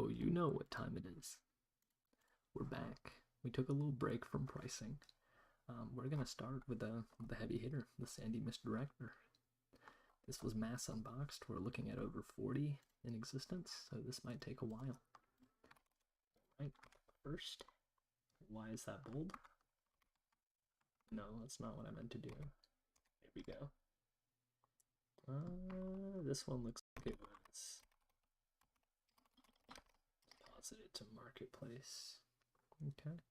Oh, you know what time it is. We're back. We took a little break from pricing. We're gonna start with the heavy hitter, the Sandy Misdirector. This was mass unboxed. We're looking at over 40 in existence, so this might take a while. Right, first, why is that bold? No, that's not what I meant to do. Here we go. This one looks like it was deposited to Marketplace. Okay.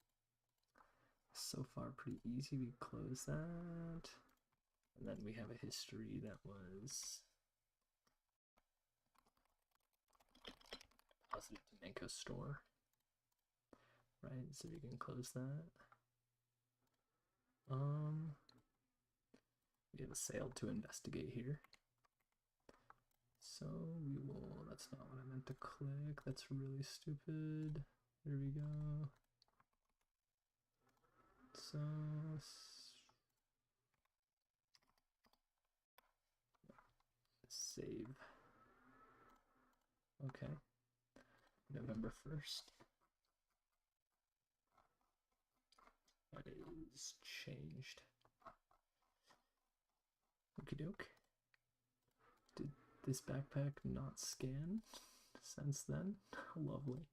So far, pretty easy. We close that. And then we have a history that was deposited to Manco Store. Right, so we can close that. We have a sale to investigate here. So we will, that's not what I meant to click. That's really stupid. There we go. So save. Okay. November 1st. That is changed. Okie doke. Did this backpack not scan since then? Lovely.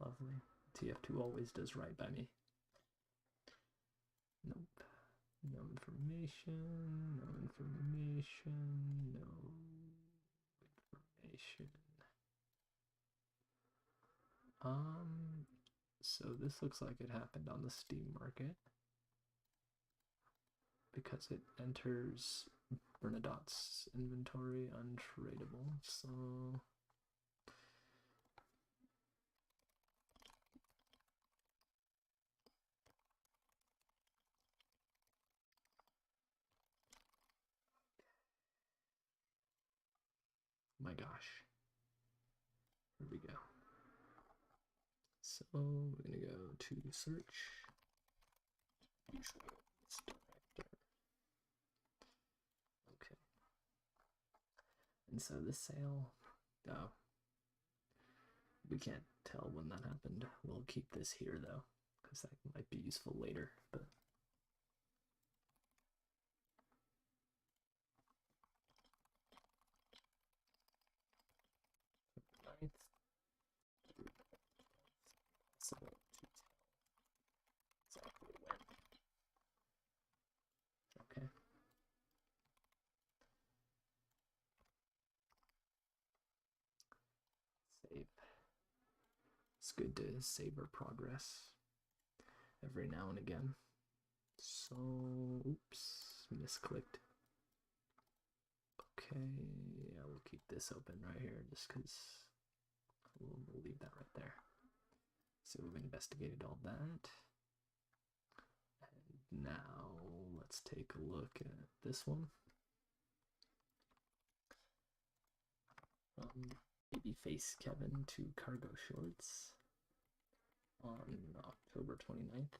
Lovely. TF2 always does right by me. Nope. No information, no information, no information. So this looks like it happened on the Steam market because it enters Bernadotte's inventory untradeable, so my gosh. Here we go. So we're gonna go to search. Okay. And so this sale, oh, we can't tell when that happened. We'll keep this here though, because that might be useful later. But okay. Save. It's good to save our progress every now and again. So, oops, misclicked. Okay, yeah, we'll keep this open right here just because we'll leave that right there. So we've investigated all that. And now let's take a look at this one. Babyface Kevin to cargo shorts on October 29th.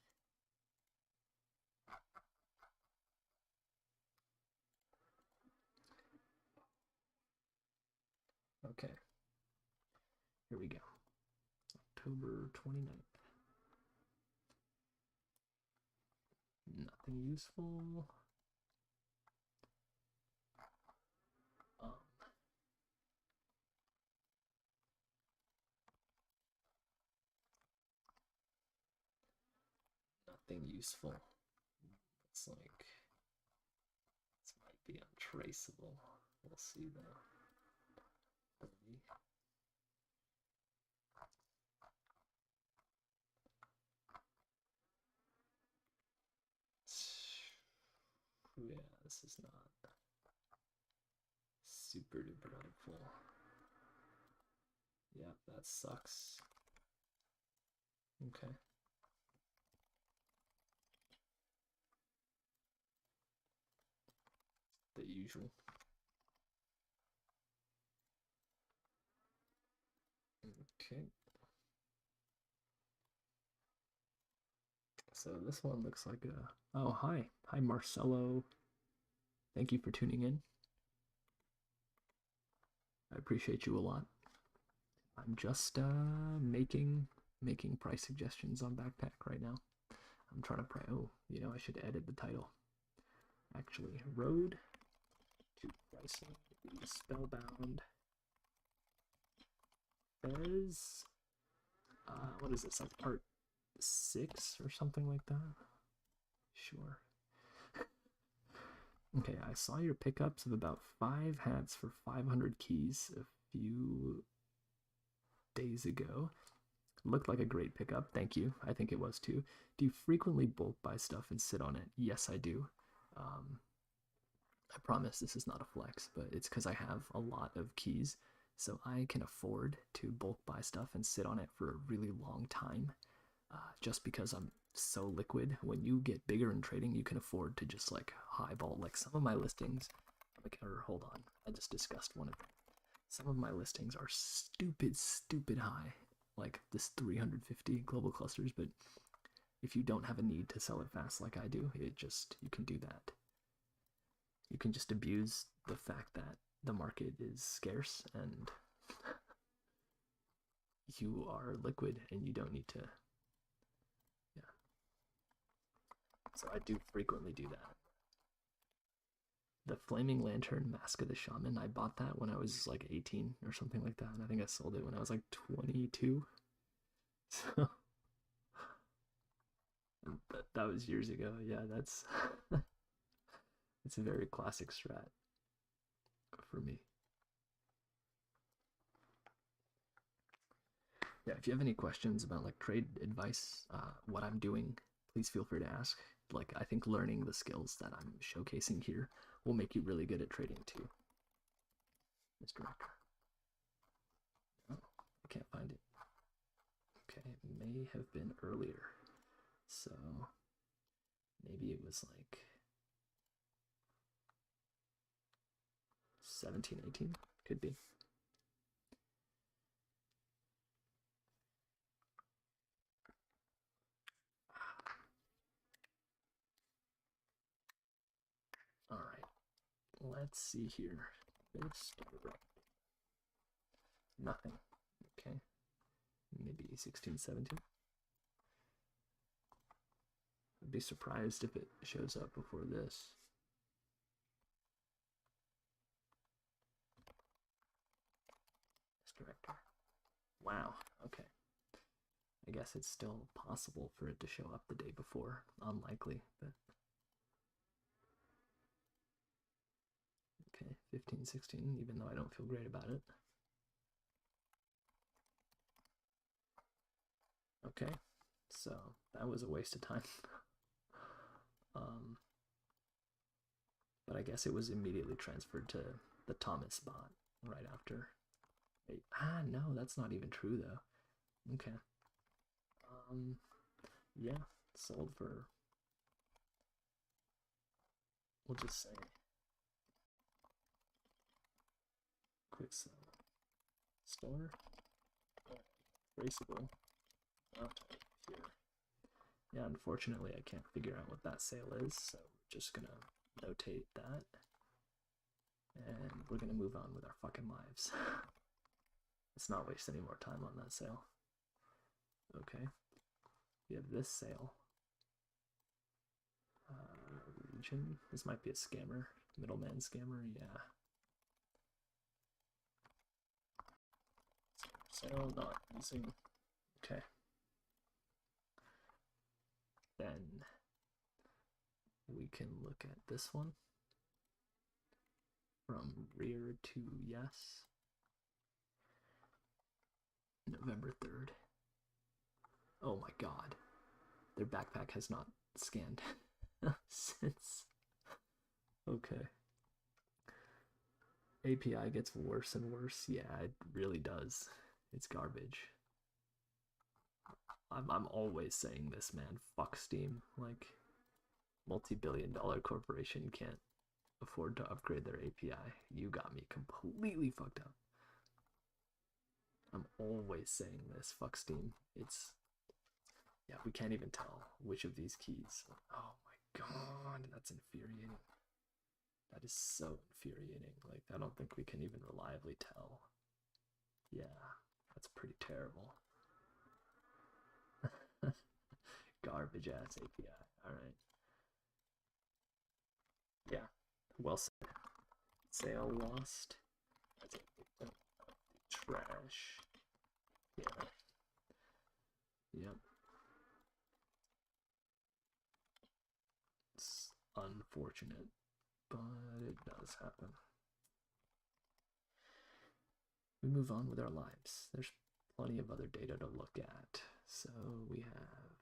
Okay, here we go. October 29th. Nothing useful. Nothing useful. It's like this might be untraceable. We'll see though. 30. Yeah, this is not super duper helpful. Yeah, that sucks. Okay. The usual. Okay. So this one looks like a... Oh, hi. Hi, Marcelo. Thank you for tuning in. I appreciate you a lot. I'm just making price suggestions on Backpack right now. I'm trying to pray. Oh, you know, I should edit the title. Actually, Road to Pricing the Spellbound Fez. What is this? Like part 6 or something like that? Sure. Okay, I saw your pickups of about 5 hats for 500 keys a few days ago. Looked like a great pickup. Thank you. I think it was too. Do you frequently bulk buy stuff and sit on it? Yes, I do. I promise this is not a flex, but it's because I have a lot of keys, so I can afford to bulk buy stuff and sit on it for a really long time. Just because I'm so liquid. When you get bigger in trading, you can afford to just like highball. Like some of my listings, or hold on, I just discussed one of them. Some of my listings are stupid high, like this 350 global clusters, but if you don't have a need to sell it fast like I do, you can do that. You can just abuse the fact that the market is scarce and you are liquid and you don't need to. Yeah. So I do frequently do that. The Flaming Lantern Mask of the Shaman, I bought that when I was like 18 or something like that, and I think I sold it when I was like 22. So that was years ago. Yeah, that's it's a very classic strat for me. Yeah, if you have any questions about like trade advice, what I'm doing, please feel free to ask. Like, I think learning the skills that I'm showcasing here will make you really good at trading too. Mr. Recker. Oh, I can't find it. Okay, it may have been earlier. So maybe it was like 17, 18, could be. All right, let's see here. Nothing. Okay, maybe 16, 17. I'd be surprised if it shows up before this. Director. Wow, okay. I guess it's still possible for it to show up the day before. Unlikely, but. Okay, 15, 16, even though I don't feel great about it. Okay, so that was a waste of time. But I guess it was immediately transferred to the Thomas bot right after. No, that's not even true though. Okay. Yeah, sold for, we'll just say, quick sell. Store. Traceable. Here. Yeah, unfortunately, I can't figure out what that sale is, so we're just gonna notate that. And we're gonna move on with our fucking lives. Let's not waste any more time on that sale. Okay. We have this sale. Region. This might be a scammer. Middleman scammer, yeah. Sale not using. Okay. Then we can look at this one. From rear to yes. November 3rd. Oh my god. Their backpack has not scanned since. Okay. API gets worse and worse. Yeah, it really does. It's garbage. I'm always saying this, man. Fuck Steam. Like, multi-billion-dollar corporation can't afford to upgrade their API. You got me completely fucked up. I'm always saying this. Fuck Steam. It's, yeah, we can't even tell which of these keys. Oh my god, that's infuriating. That is so infuriating. Like, I don't think we can even reliably tell. Yeah, that's pretty terrible. Garbage ass API. Alright. Yeah. Well said. Sale lost. Trash. Yeah. Yep. It's unfortunate, but it does happen. We move on with our lives. There's plenty of other data to look at. So we have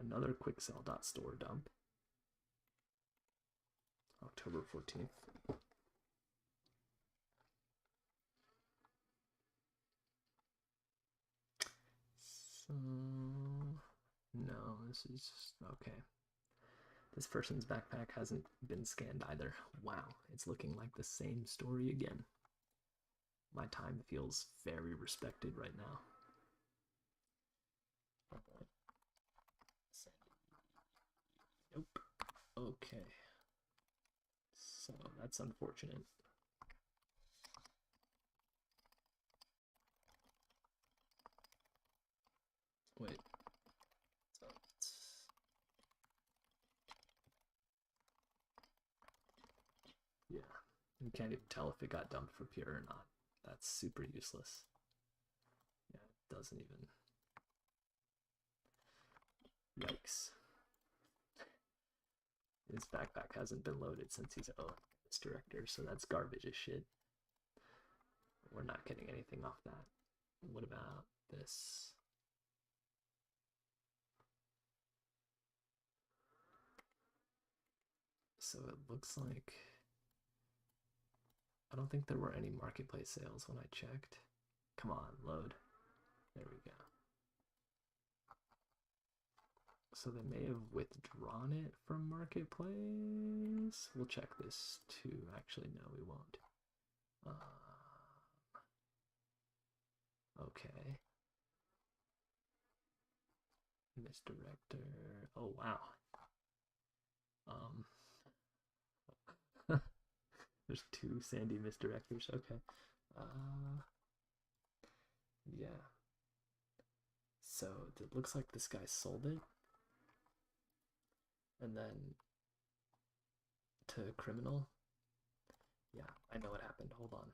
another quicksell.store dump. October 14th. So, no, this is just, okay. This person's backpack hasn't been scanned either. Wow, it's looking like the same story again. My time feels very respected right now. Nope. Okay. So that's unfortunate. Wait. So yeah. You can't even tell if it got dumped for pure or not. That's super useless. Yeah, it doesn't even. Yikes. His backpack hasn't been loaded since he's this director, so that's garbage as shit. We're not getting anything off that. What about this? So it looks like I don't think there were any marketplace sales when I checked. Come on, load. There we go. So they may have withdrawn it from marketplace. We'll check this too. Actually, no, we won't. Okay. Misdirector. Oh wow. There's two Sandy misdirectors. Okay. Yeah. So it looks like this guy sold it, and then to criminal. Yeah, I know what happened. Hold on.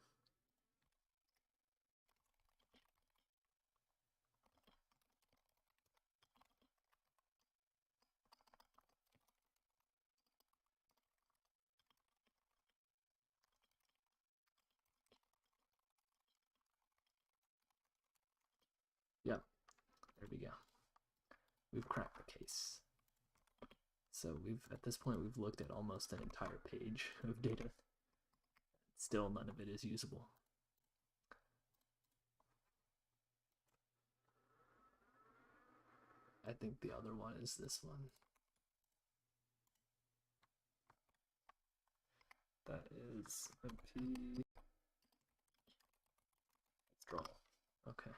Yep, there we go. We've cracked the case. So at this point we've looked at almost an entire page of data. Still none of it is usable. I think the other one is this one. That is MP withdrawal. Okay.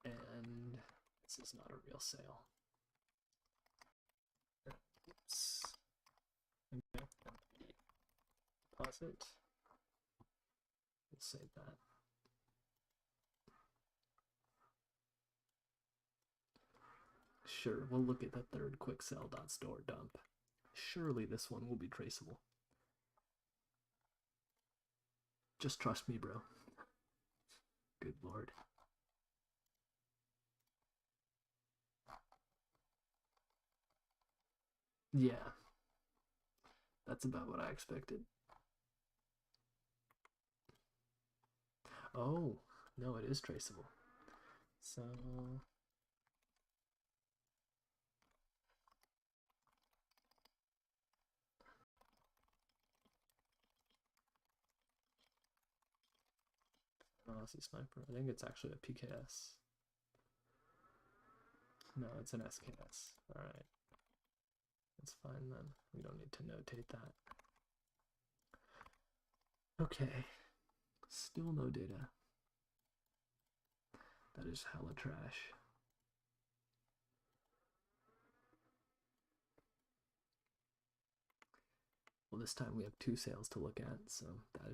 And this is not a real sale. Oops. Okay. Deposit. We'll save that. Sure, we'll look at the third quicksell.store dump. Surely this one will be traceable. Just trust me, bro. Good lord. Yeah. That's about what I expected. Oh, no, it is traceable. So analysis sniper. I think it's actually a PKS. No, it's an SKS. Alright. It's fine then. We don't need to notate that. Okay. Still no data. That is hella trash. Well, this time we have 2 sales to look at, so that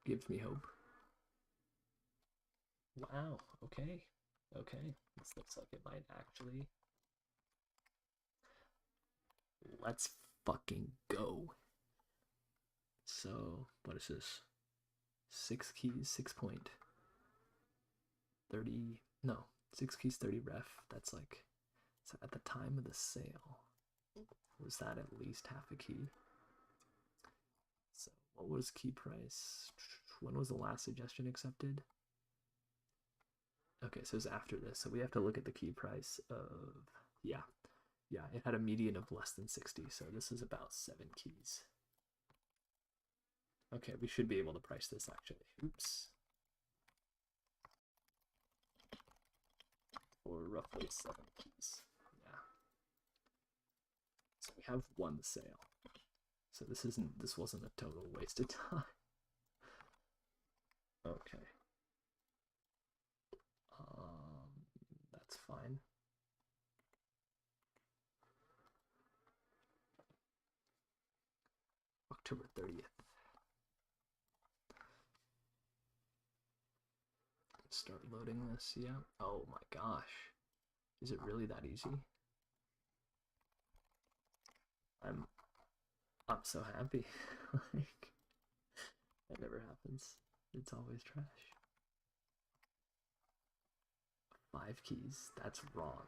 gives me hope. Wow, okay. Okay, this looks like it might actually. Let's fucking go. So, what is this? 6 keys, 6.30. No, 6 keys, 30 ref. That's like, so at the time of the sale, was that at least half a key? So, what was key price? When was the last suggestion accepted? Okay, so it's after this. So we have to look at the key price of, yeah, it had a median of less than 60. So this is about 7 keys. Okay, we should be able to price this actually. Oops. For roughly 7 keys. Yeah. So we have 1 sale. So this wasn't a total waste of time. Okay. That's fine. October 30th. Start loading this, yeah. Oh my gosh. Is it really that easy? I'm so happy. Like, that never happens. It's always trash. 5 keys, that's wrong.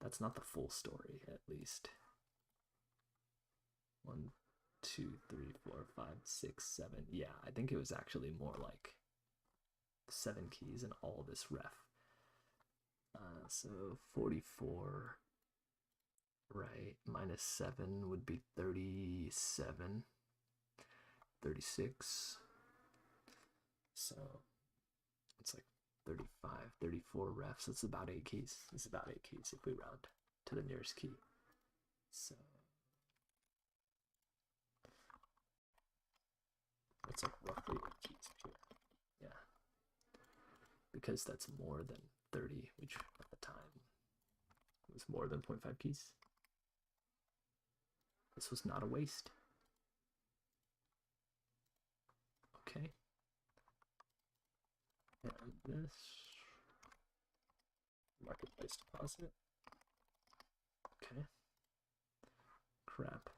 That's not the full story, at least. 1, 2, 3, 4, 5, 6, 7. Yeah, I think it was actually more like 7 keys and all this ref. So 44, right, minus 7 would be 37, 36. So it's like 35, 34 refs. It's about 8 keys. It's about 8 keys if we round to the nearest key. So it's like roughly 8 keys here. Yeah. Because that's more than 30, which at the time was more than 0.5 keys. This was not a waste. Okay. And this marketplace deposit. Okay. Crap.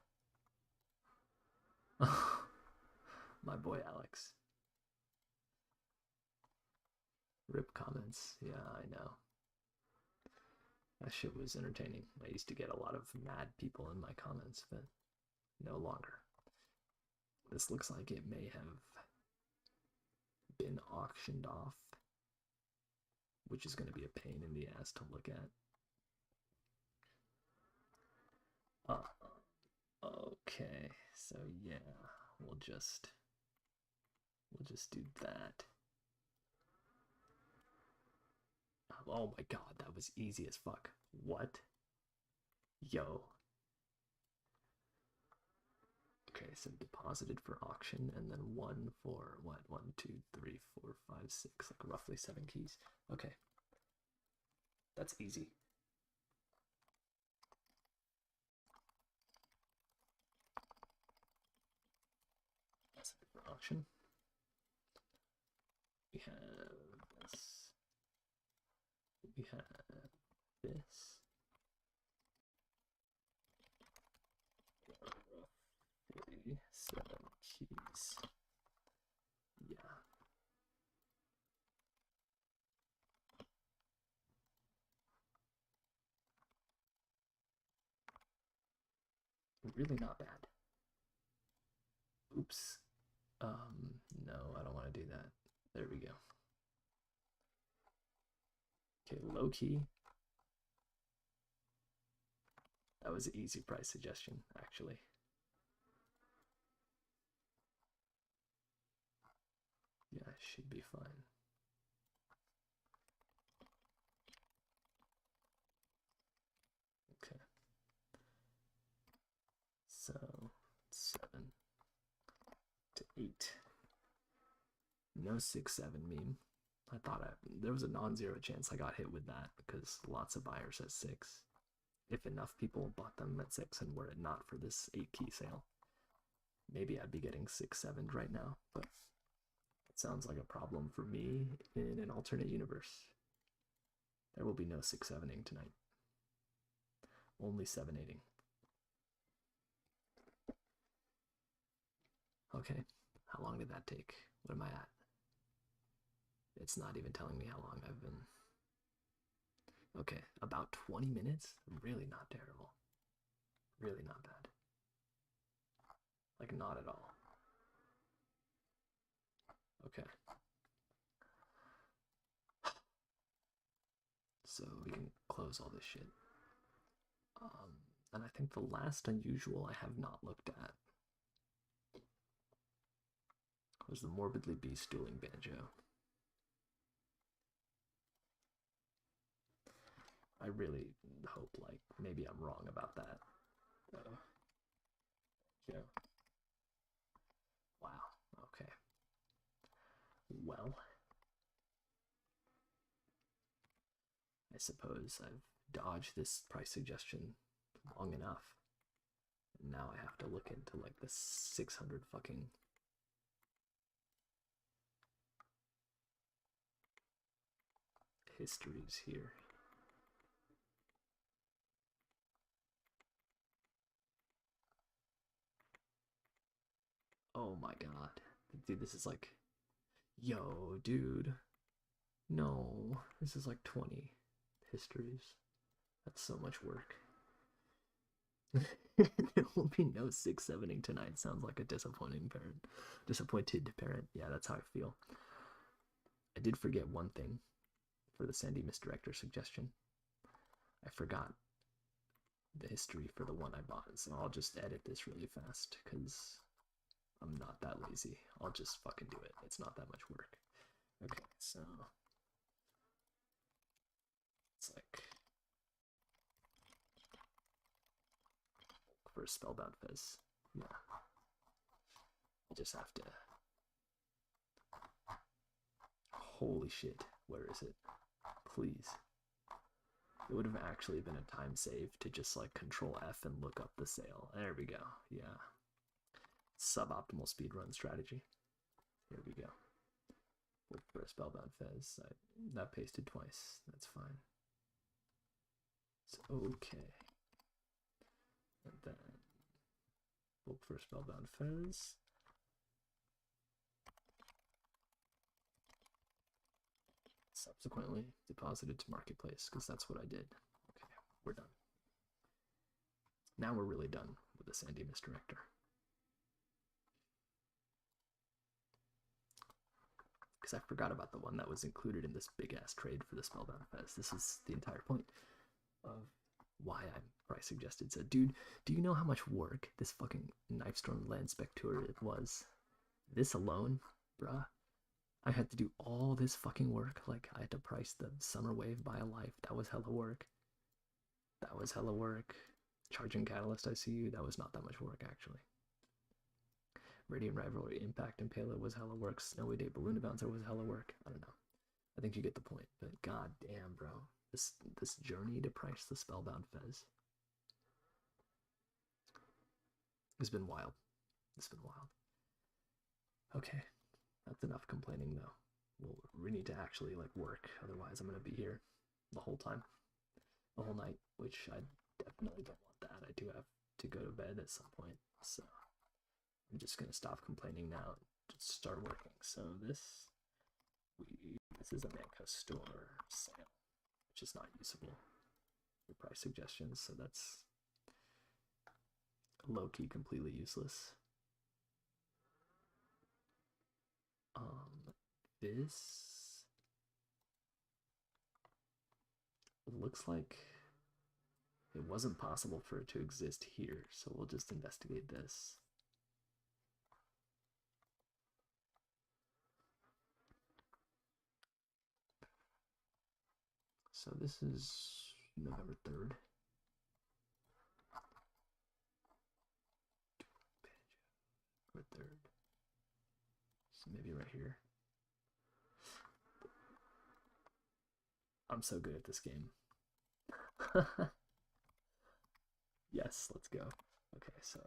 My boy Alex. Rip comments. Yeah, I know. That shit was entertaining. I used to get a lot of mad people in my comments, but no longer. This looks like it may have been auctioned off, which is going to be a pain in the ass to look at. Okay, so yeah, we'll just do that. Oh my god, that was easy as fuck. What? Yo. Okay, so deposited for auction and then 1 for what? 1, 2, 3, 4, 5, 6, like roughly 7 keys. Okay. That's easy. For auction. We have this. We have this. Roughly 7 keys. Yeah. Really not bad. Oops. No, I don't want to do that. There we go. Okay, low key. That was an easy price suggestion, actually. Yeah, it should be fine. Okay. So 7 to 8. No 6-7 meme. I thought there was a non-zero chance I got hit with that because lots of buyers at 6. if enough people bought them at 6 and were it not for this 8 key sale, maybe I'd be getting 6 7 right now, but it sounds like a problem for me in an alternate universe. There will be no 6 7ing tonight. Only 7 8ing. Okay, how long did that take? What am I at? It's not even telling me how long I've been. Okay, about 20 minutes? Really not terrible. Really not bad. Like, not at all. Okay. So we can close all this shit. And I think the last unusual I have not looked at was the Morbidly Beast dueling banjo. I really hope, like, maybe I'm wrong about that. Yeah. Wow. Okay. Well, I suppose I've dodged this price suggestion long enough. Now I have to look into like the 600 fucking histories here. Oh my god. Dude, this is like, yo, dude. No, this is like 20 histories. That's so much work. There will be no 6 7ing tonight. Sounds like a disappointing parent. Disappointed parent. Yeah, that's how I feel. I did forget one thing for the Sandy Misdirector suggestion. I forgot the history for the one I bought, so I'll just edit this really fast because I'm not that lazy. I'll just fucking do it. It's not that much work. Okay, so it's like for a Spellbound Fizz. Yeah. I just have to. Holy shit, where is it? Please. It would have actually been a time save to just like Control F and look up the sale. There we go. Yeah. Suboptimal speedrun strategy. Here we go. Look for a Spellbound Fez. That pasted twice. That's fine. It's okay. And then look for a Spellbound Fez. Subsequently deposited to Marketplace because that's what I did. Okay, we're done. Now we're really done with the Sandy Misdirector. Because I forgot about the one that was included in this big ass trade for the Spellbound Fez. This is the entire point of why I'm price suggested. So, dude, do you know how much work this fucking Knifestorm Land Spectre it was? This alone, bruh. I had to do all this fucking work. Like, I had to price the Summer Wave by a life. That was hella work. That was hella work. Charging Catalyst, I see you. That was not that much work, actually. Radiant Rivalry, Impact, and Payload was hella work. Snowy Day, Balloon Bouncer was hella work. I don't know. I think you get the point. But god damn, bro. This journey to price the Spellbound Fez has been wild. It's been wild. Okay. That's enough complaining, though. We need to actually, like, work. Otherwise, I'm going to be here the whole time. The whole night, which I definitely don't want that. I do have to go to bed at some point. So, I'm just going to stop complaining now and just start working. So, this is a Manco store sale, which is not usable for price suggestions. So, that's low-key completely useless. This looks like it wasn't possible for it to exist here, so we'll just investigate this. So this is November 3rd. November 3rd. So maybe right here. I'm so good at this game. Yes, let's go. Okay, so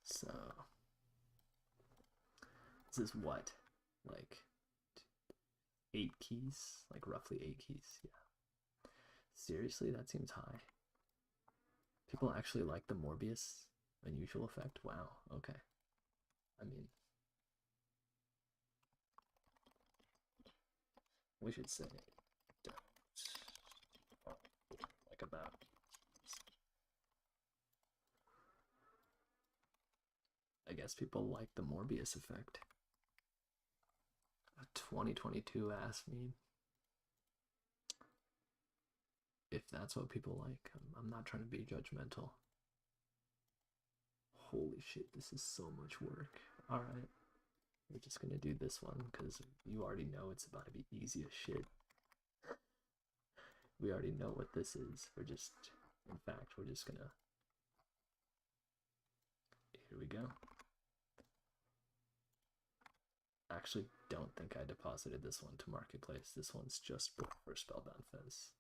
so this is what? Like 8 keys? Like roughly 8 keys, yeah. Seriously, that seems high. People actually like the Morbius unusual effect? Wow, okay. I mean, we should say don't like about. I guess people like the Morbius effect. A 2022 ass meme. If that's what people like, I'm not trying to be judgmental. Holy shit, this is so much work. Alright, we're just gonna do this one because you already know it's about to be easy as shit. We already know what this is. We're just, in fact, we're just gonna. Here we go. Actually, don't think I deposited this one to Marketplace. This one's just for Spellbound Fez.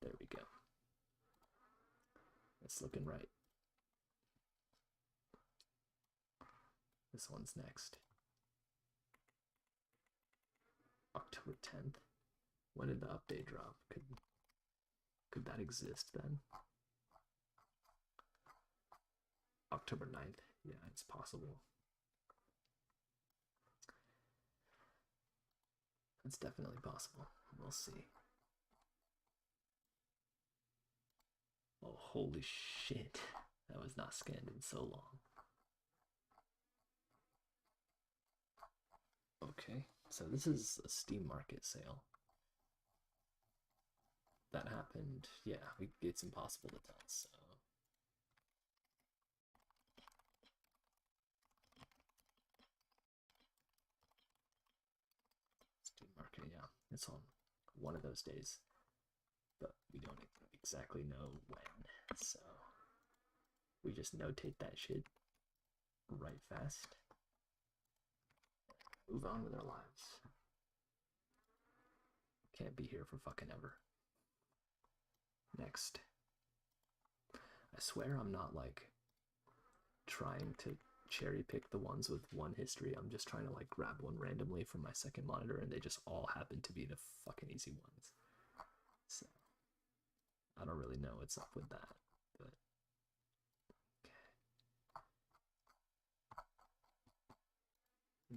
There we go. It's looking right. This one's next. October 10th. When did the update drop? Could that exist then? October 9th. Yeah, it's possible. It's definitely possible. We'll see. Oh, holy shit. That was not scanned in so long. Okay, so this is a Steam Market sale. That happened. Yeah, it's impossible to tell, so. Steam Market, yeah. It's on one of those days. But we don't exactly know when, so we just notate that shit right fast. Move on with our lives. Can't be here for fucking ever. Next. I swear I'm not like trying to cherry pick the ones with one history. I'm just trying to like grab one randomly from my second monitor and they just all happen to be the fucking easy ones. So I don't really know what's up with that, but okay.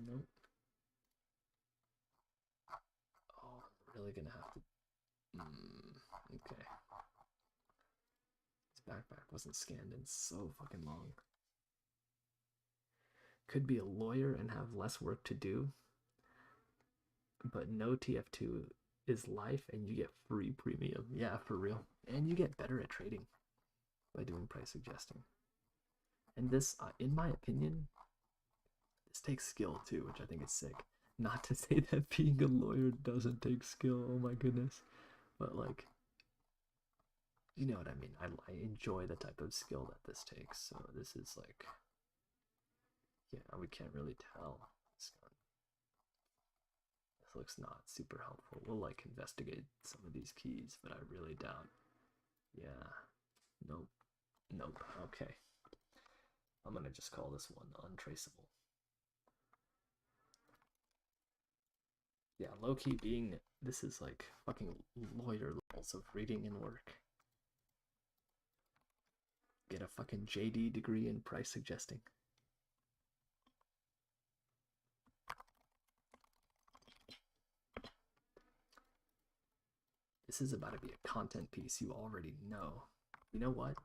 Nope. Oh, I'm really gonna have to. Okay. His backpack wasn't scanned in so fucking long. Could be a lawyer and have less work to do, but no TF2 is life and you get free premium. Yeah, for real. And you get better at trading by doing price suggesting. And this, in my opinion, this takes skill too, which I think is sick. Not to say that being a lawyer doesn't take skill, oh my goodness. But like, you know what I mean. I enjoy the type of skill that this takes. So this is like, yeah, we can't really tell. This looks not super helpful. We'll like investigate some of these keys, but I really doubt. Yeah. Nope. Nope. Okay. I'm gonna just call this one untraceable. Yeah, low-key being, this is like fucking lawyer levels of reading and work. Get a fucking JD degree in price suggesting. This is about to be a content piece you already know. You know what?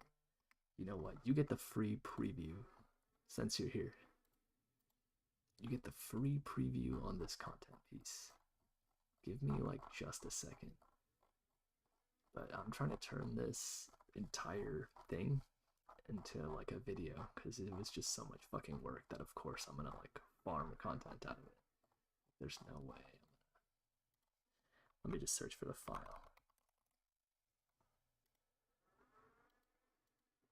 You know what? You get the free preview since you're here. You get the free preview on this content piece. Give me like just a second. But I'm trying to turn this entire thing into like a video because it was just so much fucking work that of course I'm gonna like farm content out of it. There's no way. Let me just search for the file.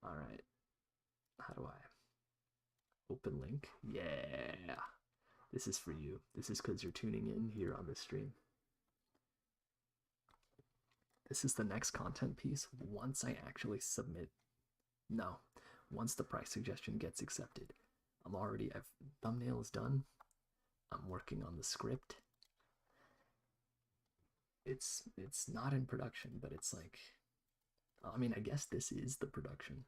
Alright. How do I open link? Yeah. This is for you. This is because you're tuning in here on the stream. This is the next content piece once I actually submit. No, once the price suggestion gets accepted. I've thumbnail is done. I'm working on the script. It's not in production, but it's like, I mean, I guess this is the production,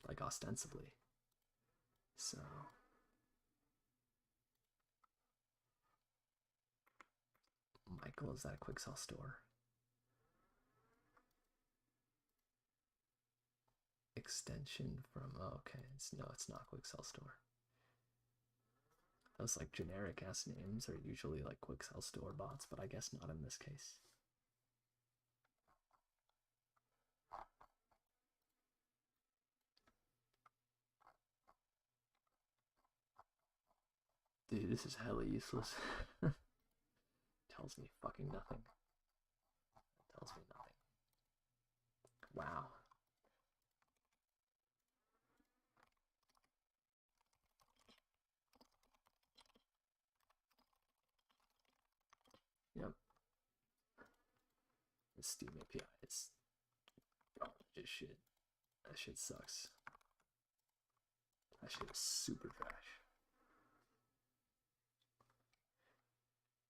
like ostensibly. So Michael, is that a quick sell store? Extension from, oh, okay, it's no, it's not quick sell store. Those like generic ass names are usually like quick sell store bots, but I guess not in this case. Dude, this is hella useless. Tells me fucking nothing. Tells me nothing. Wow. Yep. The Steam API is just shit. That shit sucks. That shit is super trash.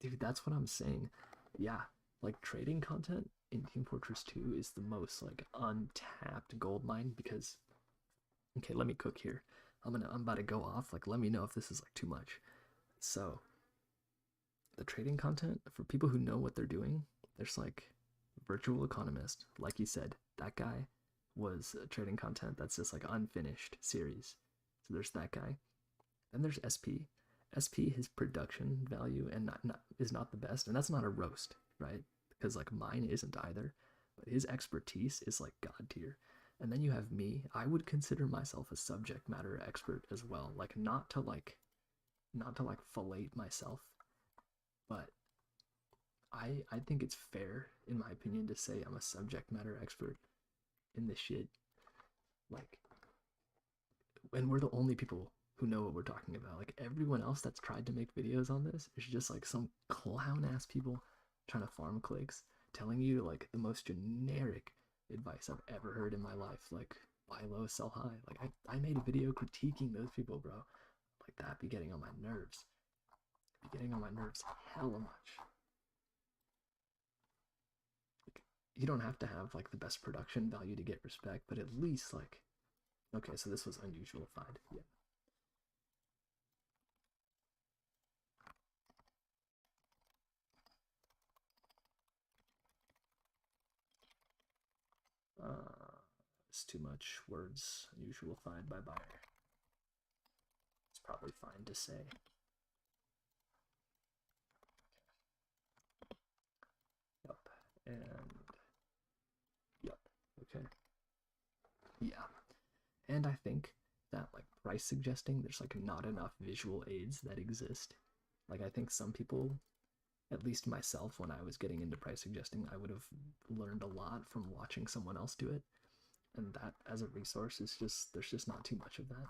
Dude, that's what I'm saying. Yeah, like trading content in Team Fortress 2 is the most like untapped gold mine because okay, let me cook here. I'm about to go off. Like let me know if this is like too much. So the trading content for people who know what they're doing, there's like virtual economist, like you said, that guy was trading content that's just like unfinished series. So there's that guy. Then there's SP. SP, his production value and is not the best, and that's not a roast, right? Because like mine isn't either, but his expertise is like god tier. And then you have me. I would consider myself a subject matter expert as well, like not to like fillet myself, but I think it's fair, in my opinion, to say I'm a subject matter expert in this shit. Like, and we're the only people who know what we're talking about. Like everyone else that's tried to make videos on this is just like some clown ass people trying to farm clicks, telling you like the most generic advice I've ever heard in my life. Like buy low, sell high. Like I made a video critiquing those people, bro. Like that be getting on my nerves. Be getting on my nerves hella much. Like, you don't have to have like the best production value to get respect, but at least like, okay, so this was unusualified. Yeah. It's too much words. Unusualified by buyer. It's probably fine to say. Yup. And yup. Okay. Yeah. And I think that like price suggesting, there's like not enough visual aids that exist. Like I think some people, at least myself, when I was getting into price suggesting, I would have learned a lot from watching someone else do it. And that as a resource is just, there's just not too much of that.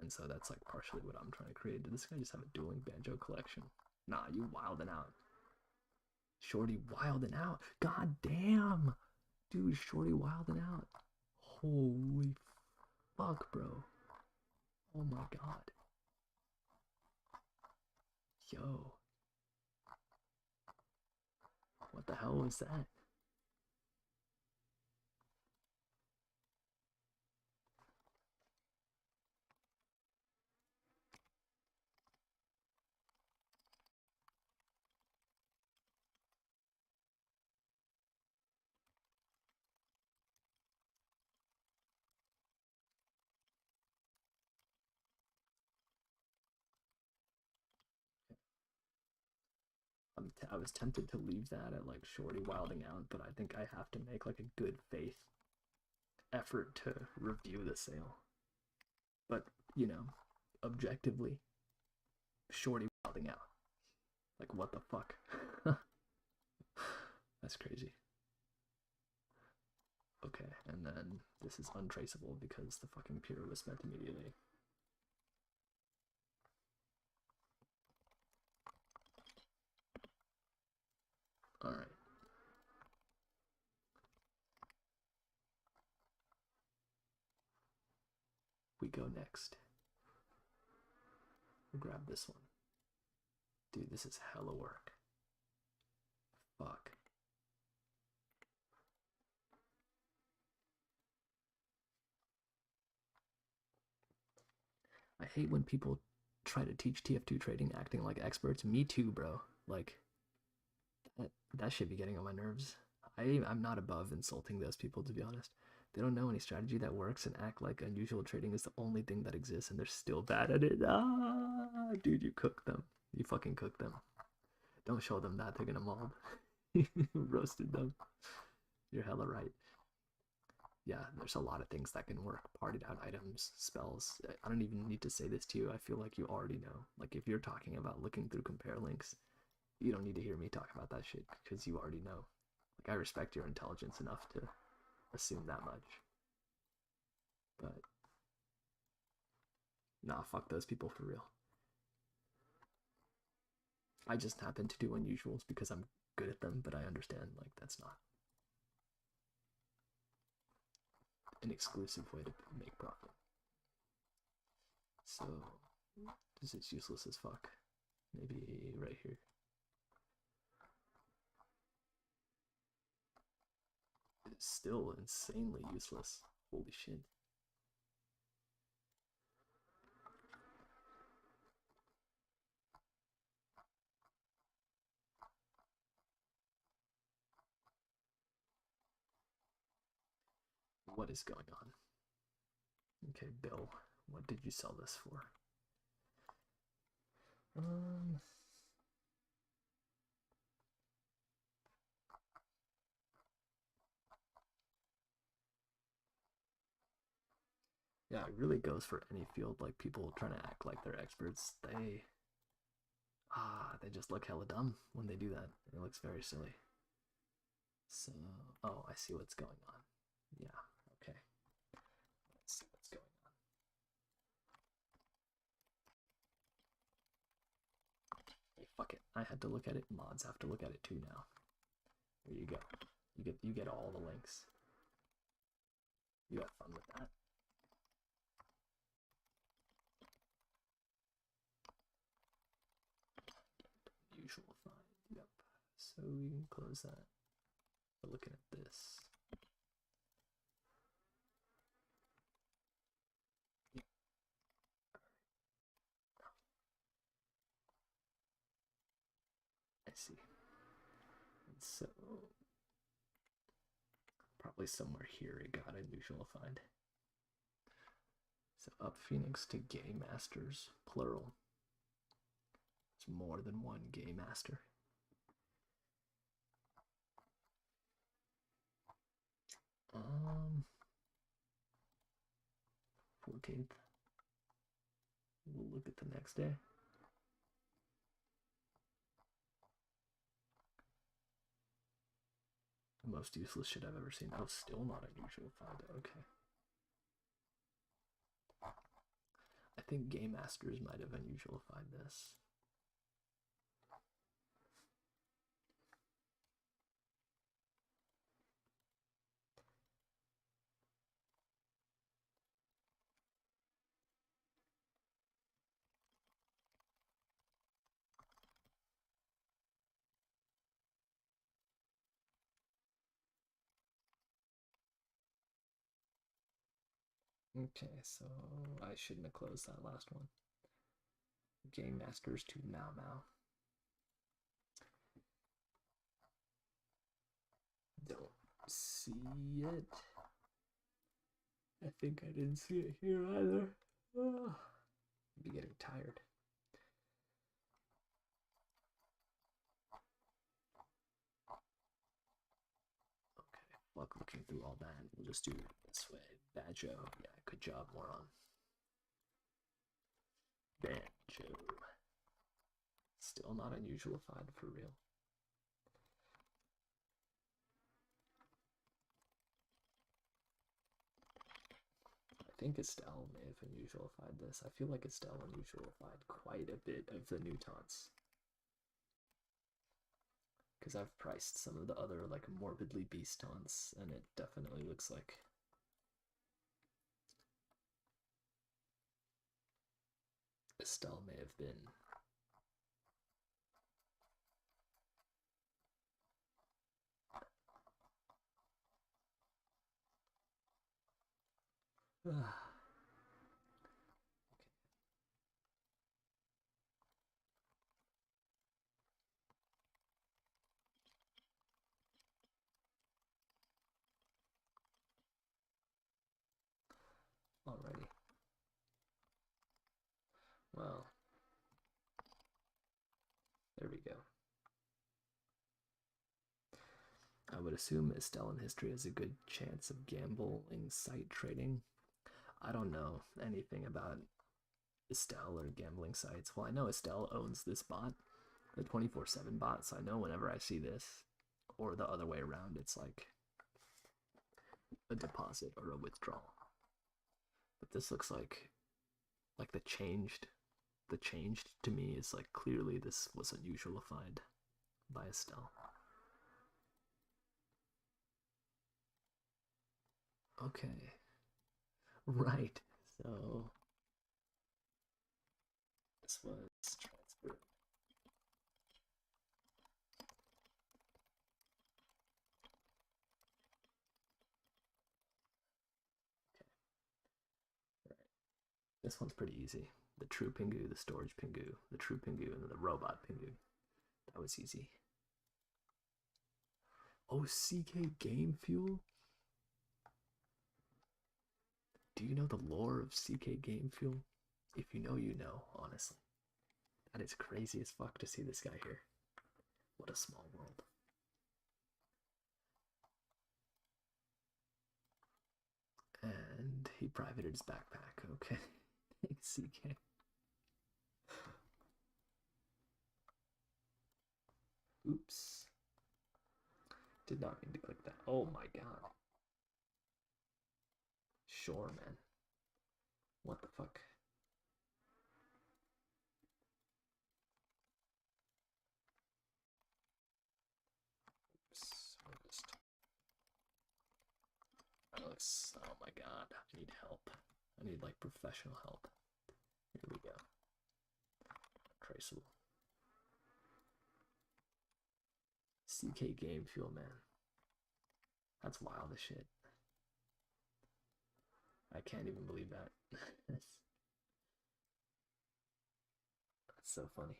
And so that's like partially what I'm trying to create. Did this guy just have a dueling banjo collection? Nah, you wildin' out. Shorty wildin' out. God damn. Dude, Shorty wildin' out. Holy fuck, bro. Oh my god. Yo. What the hell was that? I was tempted to leave that at like Shorty wilding out, but I think I have to make like a good faith effort to review the sale. But, you know, objectively, Shorty wilding out. Like, what the fuck? That's crazy. Okay, and then this is untraceable because the fucking pier was spent immediately. Alright. We go next. We'll grab this one. Dude, this is hella work. Fuck. I hate when people try to teach TF2 trading acting like experts. Me too, bro. Like, that should be getting on my nerves. I'm not above insulting those people, to be honest. They don't know any strategy that works and act like unusual trading is the only thing that exists and they're still bad at it. Ah, dude, you cook them. You fucking cook them. Don't show them that, they're gonna mob. Roasted them. You're hella right. Yeah, there's a lot of things that can work. Partied out items, spells. I don't even need to say this to you. I feel like you already know. Like, if you're talking about looking through compare links, you don't need to hear me talk about that shit because you already know. Like, I respect your intelligence enough to assume that much. But, nah, fuck those people for real. I just happen to do unusuals because I'm good at them, but I understand, like, that's not an exclusive way to make profit. So, this is useless as fuck. Maybe right here. It's still insanely useless. Holy shit. What is going on? Okay, Bill, what did you sell this for? Yeah, it really goes for any field. Like, people trying to act like they're experts, they just look hella dumb when they do that. It looks very silly. So, oh, I see what's going on. Yeah, okay. Let's see what's going on. Hey, fuck it. I had to look at it. Mods have to look at it too now. There you go. You get all the links. You have fun with that. Usual find. Yep. So we can close that. We're looking at this. I see. And so probably somewhere here it got unusual find. So up Phoenix to Gay Masters, plural. It's more than one Gay Master. 14th. We'll look at the next day. The most useless shit I've ever seen. Oh, still not unusual find. Okay. I think Game Masters might have unusual find this. Okay, so I shouldn't have closed that last one. Game Masters to Mao Mao. Don't see it. I think I didn't see it here either. Oh, I'd be getting tired. Okay, fuck looking through all that. We'll just do it this way. Badjo. Yeah, good job, moron. Badjo. Still not unusual find for real. think Estelle may have unusualified this. I feel like Estelle unusualified quite a bit of the new taunts. Because I've priced some of the other like morbidly beast taunts, and it definitely looks like Estelle may have been. Alrighty. Well, there we go. I would assume Estelle in history has a good chance of gambling site trading. I don't know anything about Estelle or gambling sites. Well, I know Estelle owns this bot, the 24/7 bot, so I know whenever I see this, or the other way around, it's like a deposit or a withdrawal. But this looks like the changed to me is like clearly this was unusualified by Estelle. Okay. Right. So this was transferred. Okay. Right. This one's pretty easy. The true Pingu, the storage Pingu, the true Pingu, and then the robot Pingu. That was easy. Oh, CK Game Fuel? Do you know the lore of CK Game Fuel? If you know, you know, honestly. That is crazy as fuck to see this guy here. What a small world. And he privated his backpack. Okay. Thanks, CK. Oops. Did not mean to click that. Oh my god. Sure, man. What the fuck? Oops. That looks. Oh my god. I need help. I need like professional help. Here we go. Traceable. CK Game Fuel, man. That's wild as shit. I can't even believe that. That's so funny.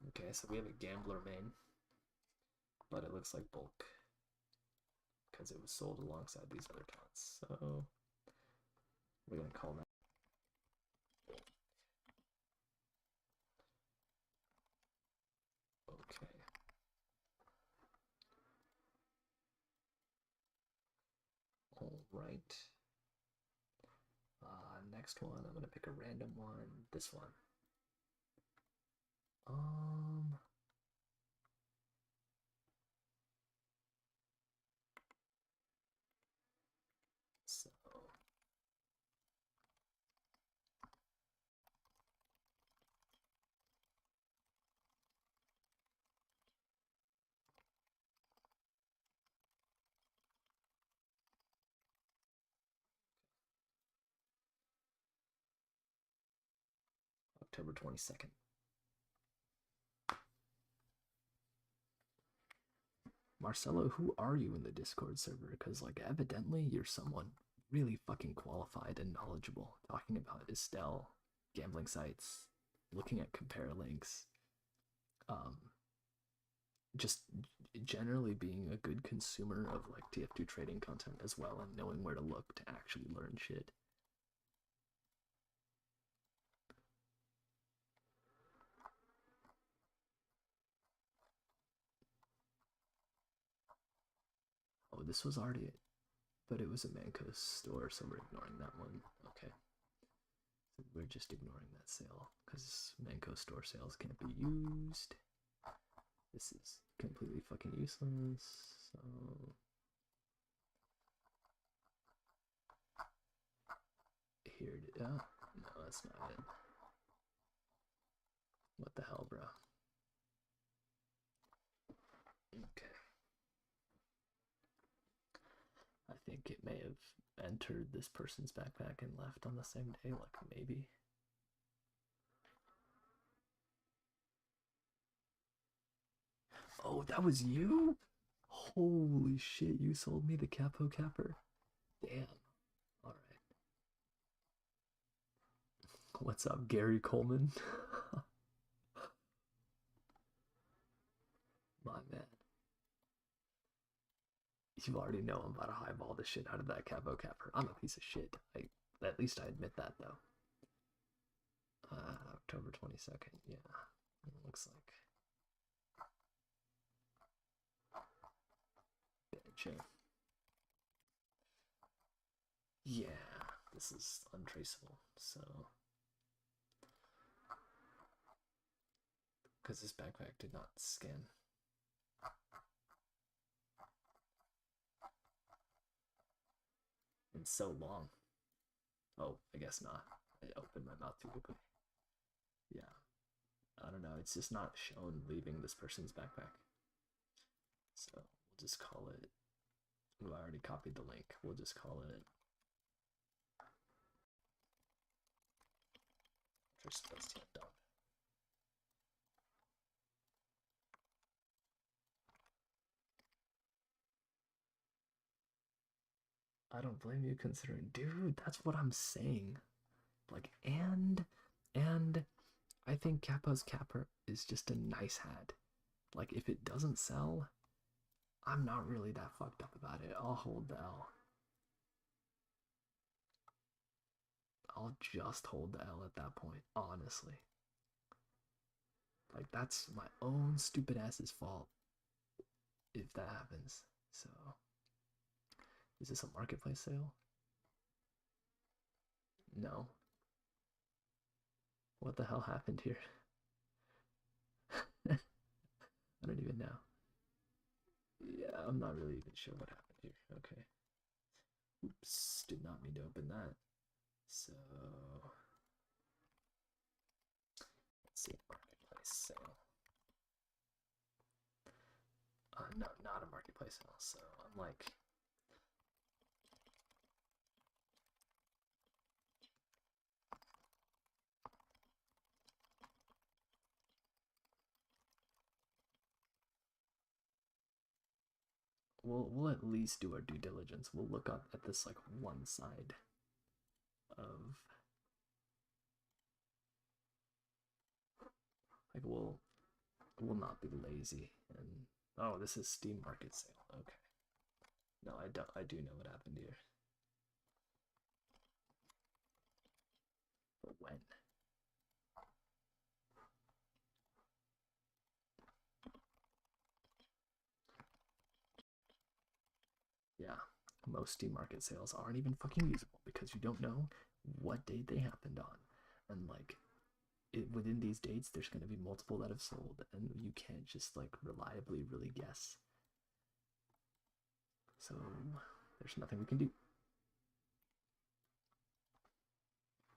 Okay, so we have a gambler main, but it looks like bulk because it was sold alongside these other taunts. So we're gonna call that. Okay. All right. Next one, I'm gonna pick a random one. This one. So October 22nd. Marcelo, who are you in the Discord server? Because, like, evidently you're someone really fucking qualified and knowledgeable talking about Estelle, gambling sites, looking at compare links, um, just generally being a good consumer of like TF2 trading content as well and knowing where to look to actually learn shit. Oh, this was already it, but it was a Manco store, so we're ignoring that one. Okay. So we're just ignoring that sale because Manco store sales can't be used. This is completely fucking useless. So here. No, that's not it. What the hell, bro? Okay. I think it may have entered this person's backpack and left on the same day, like maybe. Oh, that was you? Holy shit, you sold me the Capo Capper? Damn. Alright. What's up, Gary Coleman? My man. You already know I'm about to highball the shit out of that Capo Capper. I'm a piece of shit. At least I admit that, though. October 22nd, yeah. It looks like. Benching. Yeah, this is untraceable, so. Because this backpack did not scan. In so long. Oh, I guess not. I opened my mouth too quickly. Yeah. I don't know. It's just not shown leaving this person's backpack. So we'll just call it. Well, I already copied the link. We'll just call it. Dump. I don't blame you considering, dude. That's what I'm saying. Like, and I think Kappa's Capper is just a nice hat. Like, if it doesn't sell, I'm not really that fucked up about it. I'll hold the L. I'll just hold the L at that point, honestly. Like, that's my own stupid ass's fault if that happens. So, is this a marketplace sale? No. What the hell happened here? I don't even know. Yeah, I'm not really even sure what happened here. Okay. Oops, did not mean to open that. So, let's see, marketplace sale. No, not a marketplace sale. So I'm like, we'll at least do our due diligence. We'll look up at this like one side of like we'll not be lazy and oh, this is Steam market sale. Okay. No, I do know what happened here. But when? Yeah, most Steam market sales aren't even fucking usable because you don't know what date they happened on. And like within these dates there's going to be multiple that have sold and you can't just like reliably really guess. So there's nothing we can do.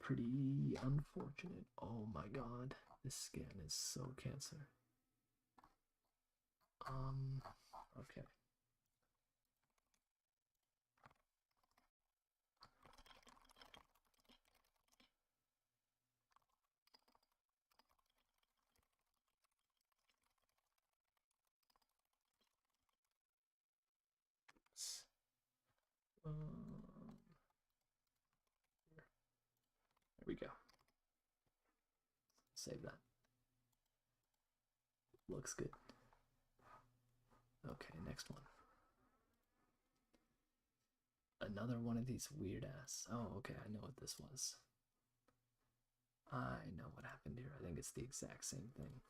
Pretty unfortunate. Oh my god, this scan is so cancer. Okay. There we go. Save that. Looks good. Okay, next one. Another one of these weird ass. Oh, okay, I know what this was. I know what happened here. I think it's the exact same thing.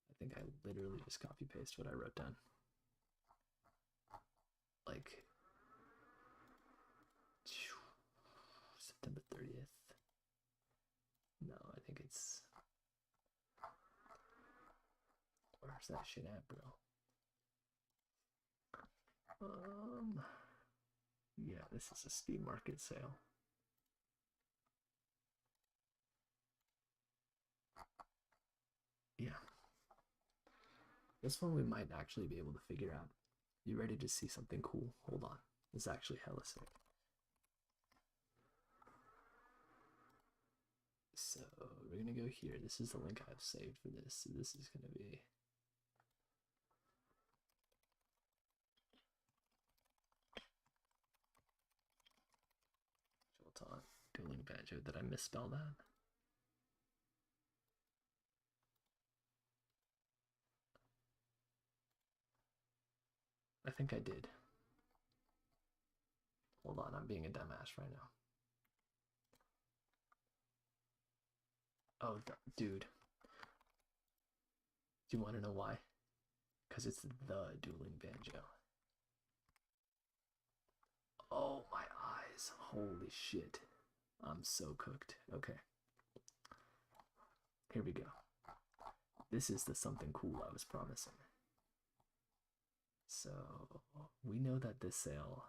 I think I literally just copy paste what I wrote down. Like September 30th. No, I think it's. Where's that shit at, bro? Yeah, this is a Steam market sale. This one we might actually be able to figure out. You ready to see something cool? Hold on. It's actually hella sick. So we're gonna go here. This is the link I've saved for this. So this is gonna be Jolton dueling banjo. Did I misspell that? I think I did. Hold on, I'm being a dumbass right now. Oh, dude. Do you want to know why? Because it's the dueling banjo. Oh, my eyes. Holy shit. I'm so cooked. Okay. Here we go. This is the something cool I was promising. So, we know that this sale...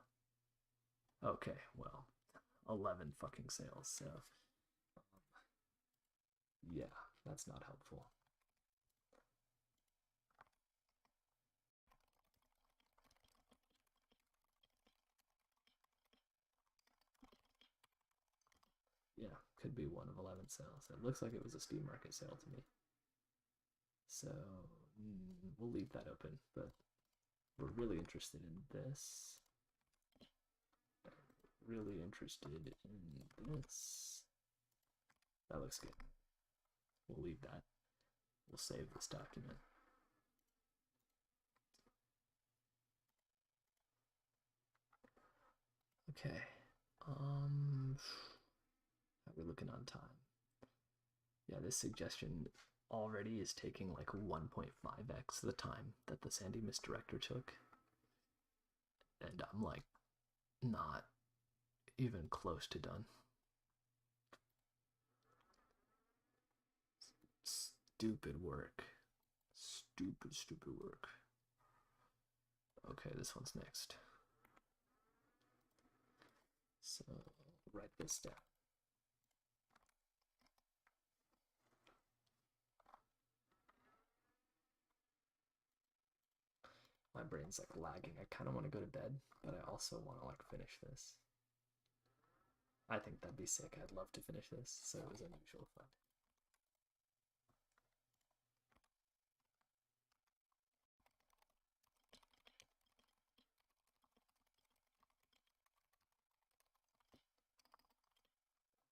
Okay, well, 11 fucking sales, so... yeah, that's not helpful. Yeah, could be one of 11 sales. It looks like it was a Steam Market sale to me. So, we'll leave that open, but we're really interested in this. Really interested in this. That looks good. We'll leave that. We'll save this document. Okay. How are we looking on time? Yeah, this suggestion already is taking like 1.5x the time that the Sandy Misdirector took. And I'm like not even close to done. Stupid work. Stupid work. Okay, this one's next. So, write this down. My brain's like lagging. I kind of want to go to bed, but I also want to like finish this. I think that'd be sick. I'd love to finish this, so it was unusual fun.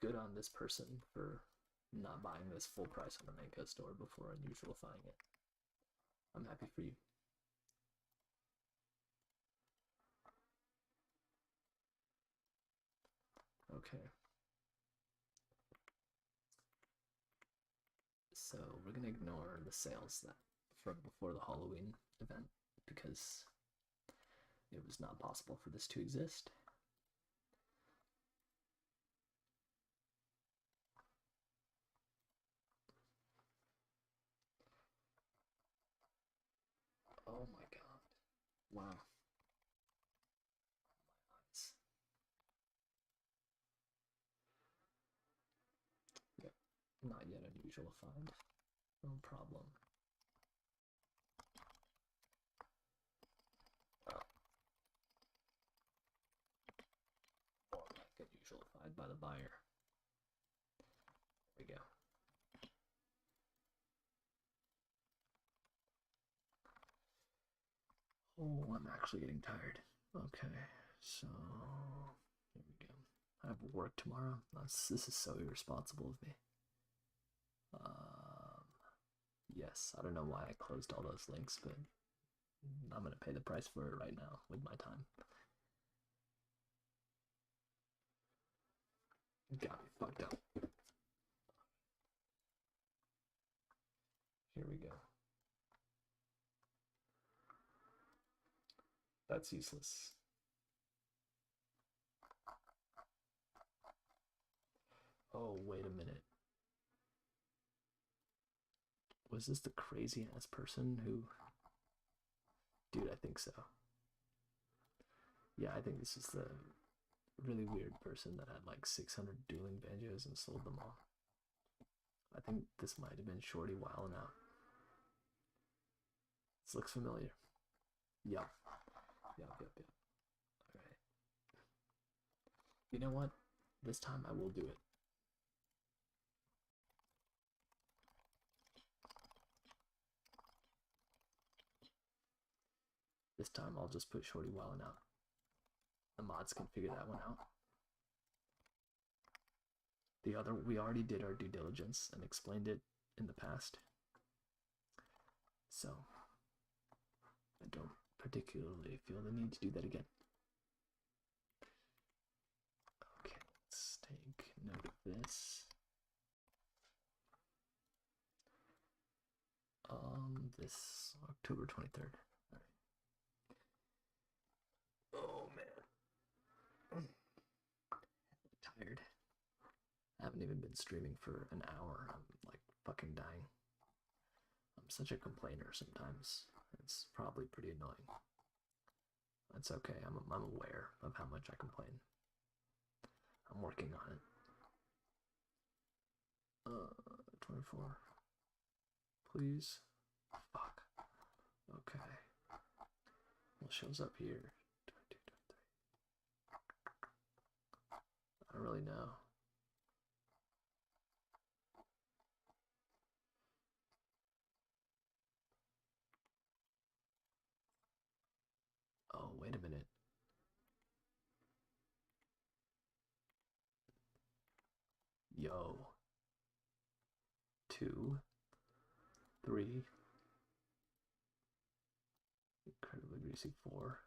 Good on this person for not buying this full price on the Mango store before unusualifying it. I'm happy for you. Okay. So we're gonna ignore the sales that from before the Halloween event because it was not possible for this to exist. Oh my god. Wow. My eyes. Yep. Not yet unusualified. No problem. Oh. Or like unusualified by the buyer. There we go. Oh, I'm actually getting tired. Okay, so here we go. I have work tomorrow. This is so irresponsible of me. Yes, I don't know why I closed all those links, but I'm gonna pay the price for it right now with my time. Got me fucked up. Here we go. That's useless. Oh, wait a minute. Was this the crazy ass person who... Dude, I think so. Yeah, I think this is the really weird person that had like 600 dueling banjos and sold them all. I think this might have been Shorty wilding out. This looks familiar. Yup. Yup. Alright. You know what? This time I will do it. This time I'll just put Shorty Wildin' out. The mods can figure that one out. The other, we already did our due diligence and explained it in the past. So, I don't particularly feel the need to do that again. Okay, let's take note of this. This October 23rd. All right. Oh man, tired. I haven't even been streaming for an hour. I'm like fucking dying. I'm such a complainer sometimes. It's probably pretty annoying. That's okay. I'm aware of how much I complain. I'm working on it. 24. Please. Fuck. Okay. What shows up here? 22, 23. I don't really know. Oh, wait a minute. Yo. 2, 3. Incredibly greasy 4.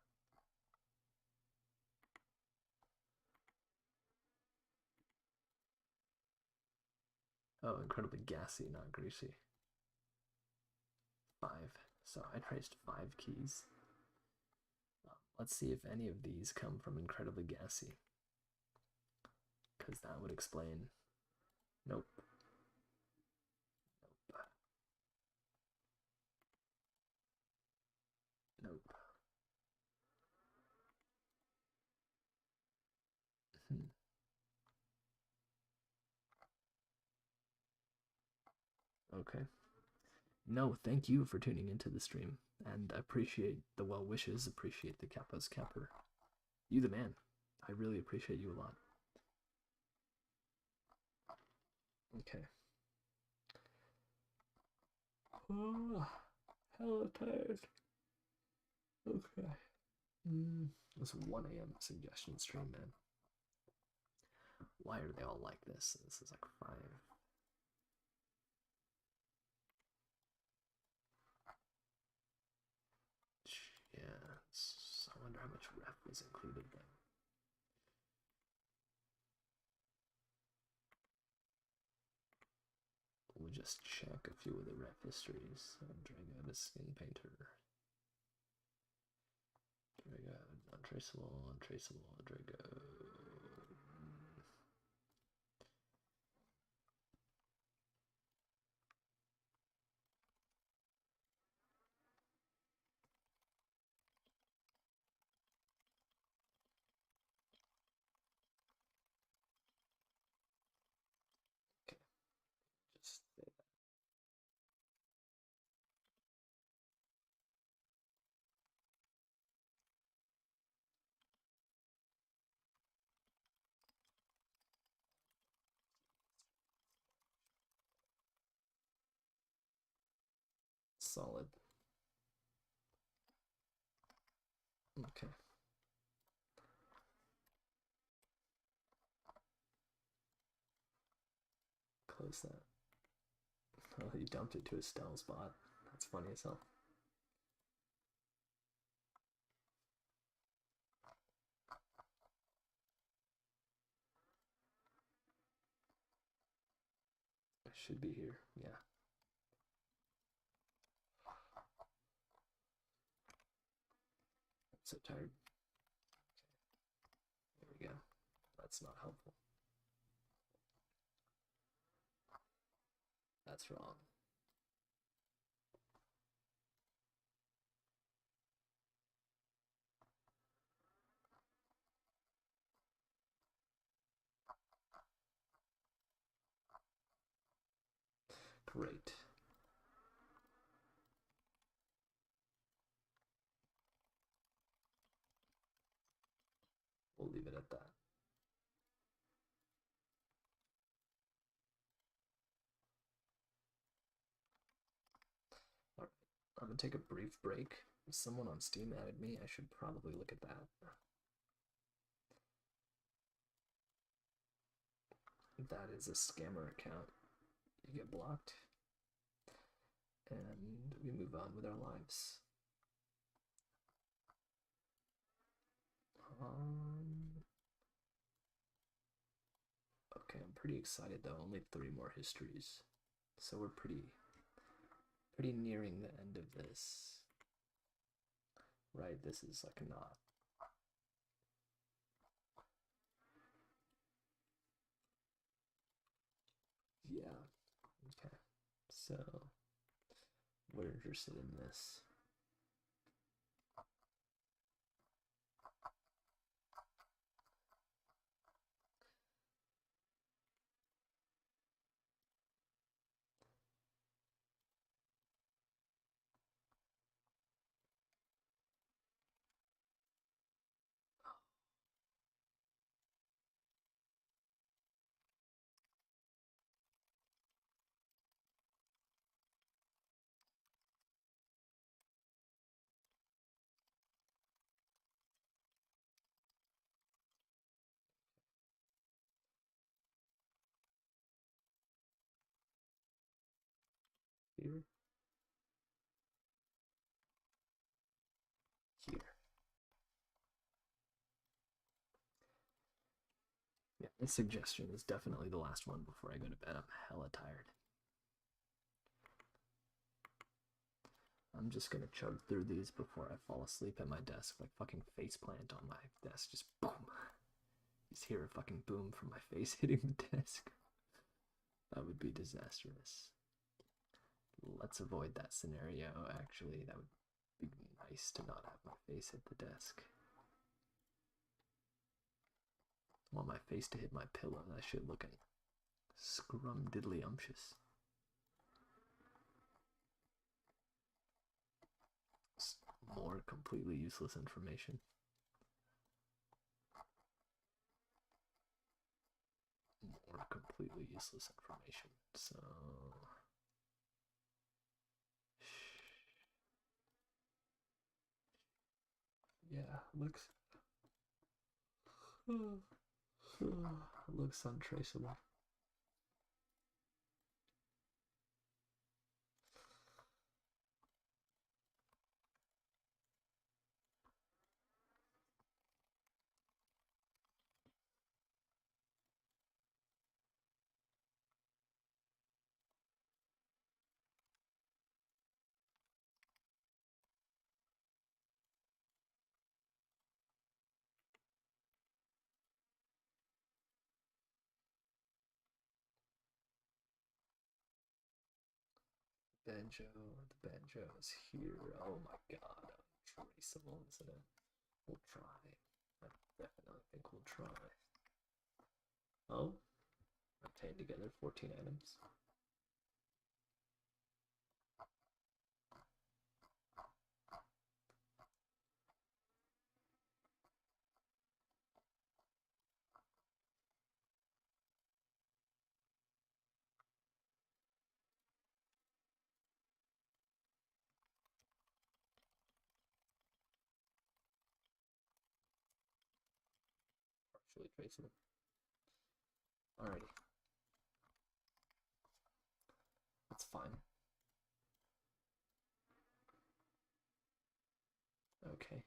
Oh, incredibly gassy, not greasy. 5. So I traced 5 keys. Let's see if any of these come from incredibly gassy. Because that would explain. Nope. Nope. Okay. No, thank you for tuning into the stream, and I appreciate the well wishes, appreciate the Kappa's Capper. You the man. I really appreciate you a lot. Okay. Oh, hella tired. Okay. It's 1 a.m. suggestion stream, man. Why are they all like this? This is like 5. Yes. I wonder how much ref was included then. We'll just check a few of the ref histories. Drago, the skin painter. Drago, untraceable, Drago. Okay, just say that. Solid. Okay. Close that. Oh, he dumped it to a stealth spot. That's funny as hell. It should be here. Yeah. I'm so tired. There we go. That's not helpful. That's wrong. Great. at that. Alright, I'm gonna take a brief break. Someone on Steam added me. I should probably look at that. That is a scammer account. You get blocked. And we move on with our lives. Okay, I'm pretty excited though. Only 3 more histories. So we're pretty nearing the end of this. Right, this is like not. Yeah. Okay. So we're interested in this. Here. Here. Yeah, this suggestion is definitely the last one before I go to bed. I'm hella tired. I'm just gonna chug through these before I fall asleep at my desk, like fucking faceplant on my desk, just boom. You just hear a fucking boom from my face hitting the desk. That would be disastrous. Let's avoid that scenario, actually. That would be nice to not have my face hit the desk. I want my face to hit my pillow. That shit looking scrumdiddlyumptious. More completely useless information. More completely useless information. So yeah, looks untraceable. The banjo is here. Oh my god, untraceable, isn't it? We'll try. I definitely think we'll try. Oh, obtained together 14 items. Partially traceable. Alrighty. That's fine. Okay.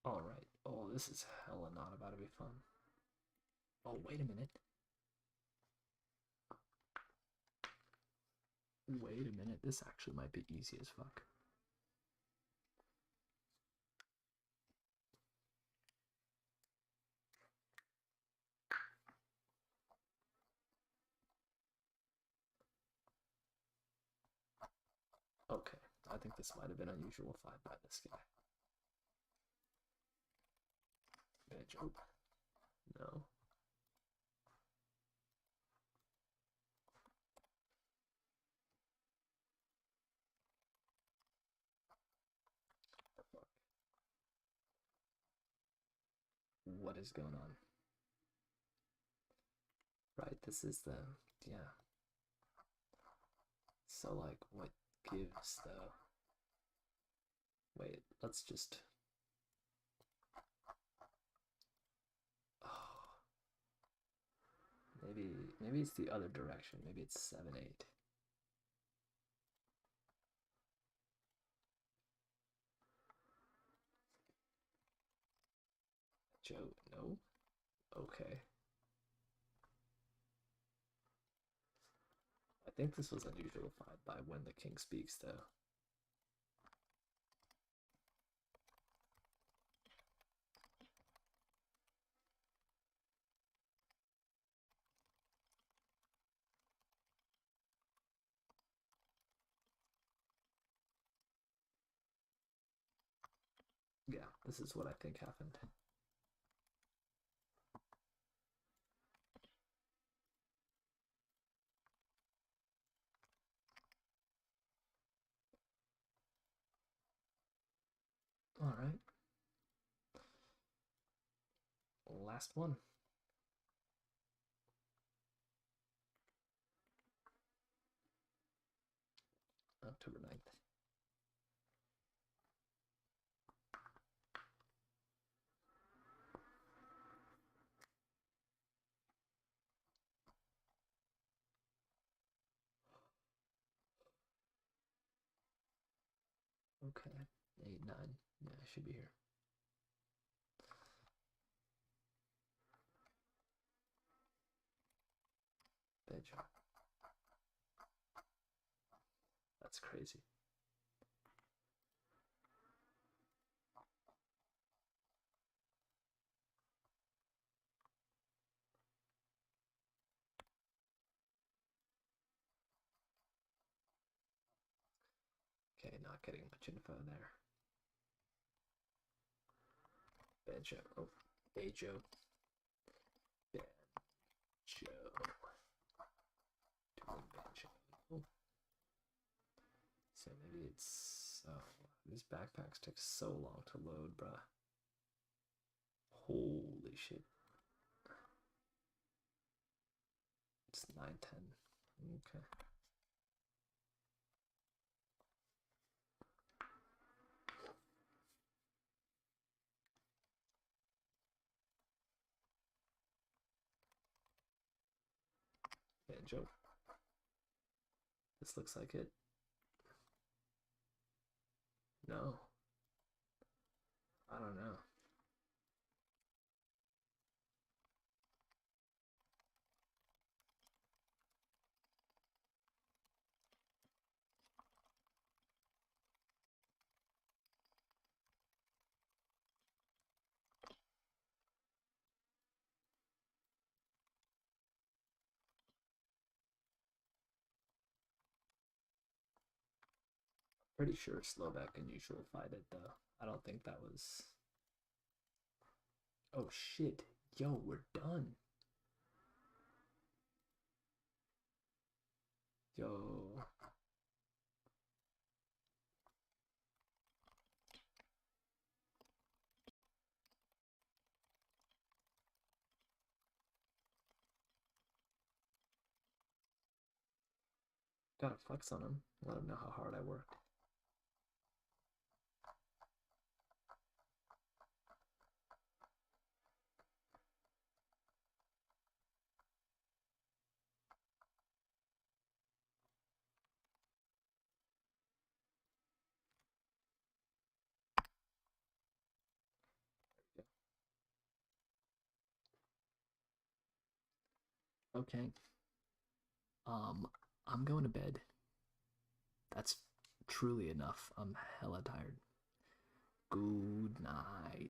Alright. Oh, this is hella not about to be fun. Oh, wait a minute. Wait a minute. This actually might be easy as fuck. Okay, I think this might have been unusual 5 by this guy. Banjo. No. what is going on. Right, this is the, yeah. So, like, what gives, though? Wait, let's just... Oh. Maybe it's the other direction. Maybe it's 7-8. Joe, no? Okay. I think this was unusual by when the king speaks, though. Yeah, this is what I think happened. All right. Last one. October 9th. Okay. 8, 9. Yeah, I should be here. Bed job. That's crazy. Okay, not getting much info there. Banjo. Oh, Banjo. Banjo. Doing Banjo. Oh. So maybe it's... Oh, these backpacks take so long to load, bruh. Holy shit. It's 9:10. Okay. Banjo. This looks like it. No. I don't know. Pretty sure Slovak and Usual fight it though. I don't think that was. Oh shit. Yo, we're done. Yo. Gotta flex on him. Let him know how hard I worked. Okay. I'm going to bed. That's truly enough. I'm hella tired. Good night.